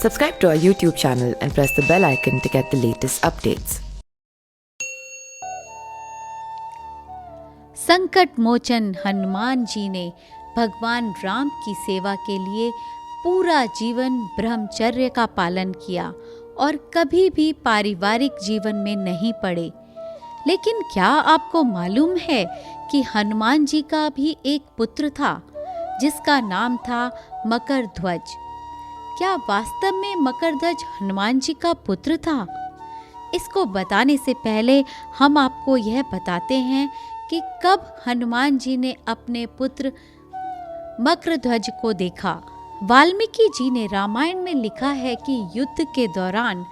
Subscribe to our YouTube channel and press the bell icon to get the latest updates. संकट मोचन हनुमान जी ने भगवान राम की सेवा के लिए पूरा जीवन ब्रह्मचर्य का पालन किया और कभी भी पारिवारिक जीवन में नहीं पड़े। लेकिन क्या आपको मालूम है कि हनुमान जी का भी एक पुत्र था जिसका नाम था मकरध्वज। क्या वास्तव में मकरध्वज हनुमान जी का पुत्र था? इसको बताने से पहले हम आपको यह बताते हैं कि कब हनुमान जी ने अपने पुत्र मकरध्वज को देखा। वाल्मीकि जी ने रामायण में लिखा है कि युद्ध के दौरान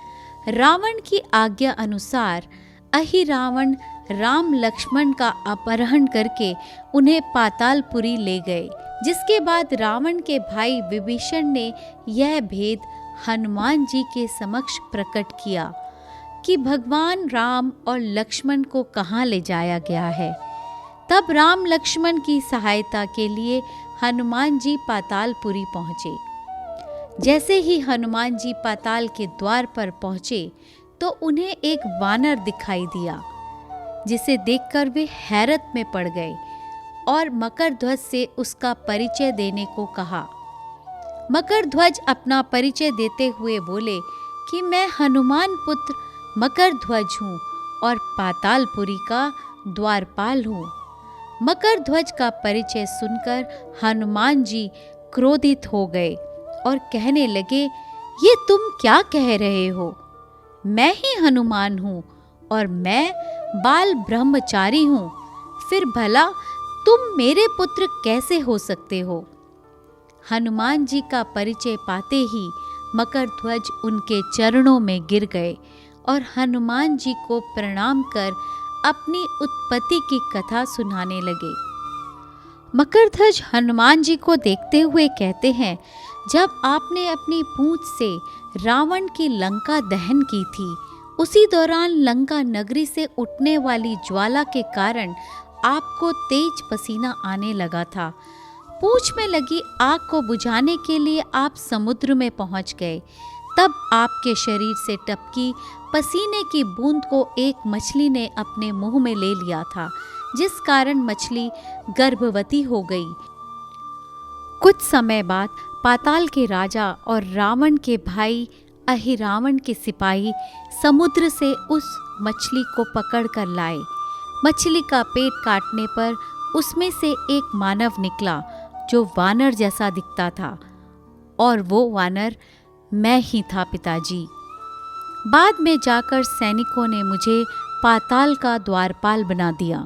रावण की आज्ञा अनुसार अहिरावण राम लक्ष्मण का अपहरण करके उन्हें पातालपुरी ले गए, जिसके बाद रावण के भाई विभीषण ने यह भेद हनुमान जी के समक्ष प्रकट किया कि भगवान राम और लक्ष्मण को कहाँ ले जाया गया है। तब राम लक्ष्मण की सहायता के लिए हनुमान जी पातालपुरी पहुँचे। जैसे ही हनुमान जी पाताल के द्वार पर पहुँचे तो उन्हें एक वानर दिखाई दिया, जिसे देखकर वे हैरत में पड़ गए और मकरध्वज से उसका परिचय देने को कहा। मकरध्वज अपना परिचय देते हुए बोले कि मैं हनुमान पुत्र मकरध्वज हूँ और पातालपुरी का द्वारपाल हूँ। मकरध्वज का परिचय सुनकर हनुमान जी क्रोधित हो गए और कहने लगे, ये तुम क्या कह रहे हो? मैं ही हनुमान हूँ और मैं बाल ब्रह्मचारी हूँ, फिर भला तुम मेरे पुत्र कैसे हो सकते हो? हनुमान जी का परिचय पाते ही मकरध्वज उनके चरणों में गिर गए और हनुमान जी को प्रणाम कर अपनी उत्पत्ति की कथा सुनाने लगे। मकरध्वज हनुमान जी को देखते हुए कहते हैं, जब आपने अपनी पूंछ से रावण की लंका दहन की थी, उसी दौरान लंका नगरी से उठने वाली ज्वाला के कारण आपको तेज पसीना आने लगा था। पूंछ में लगी आग को बुझाने के लिए आप समुद्र में पहुंच गए। तब आपके शरीर से टपकी पसीने की बूंद को एक मछली ने अपने मुंह में ले लिया था, जिस कारण मछली गर्भवती हो गई। कुछ समय बाद पाताल के राजा और रावण के भाई अहिरावण के सिपाही समुद्र से उस मछली को पकड़ कर लाए। मछली का पेट काटने पर उसमें से एक मानव निकला जो वानर जैसा दिखता था, और वो वानर मैं ही था पिताजी। बाद में जाकर सैनिकों ने मुझे पाताल का द्वारपाल बना दिया।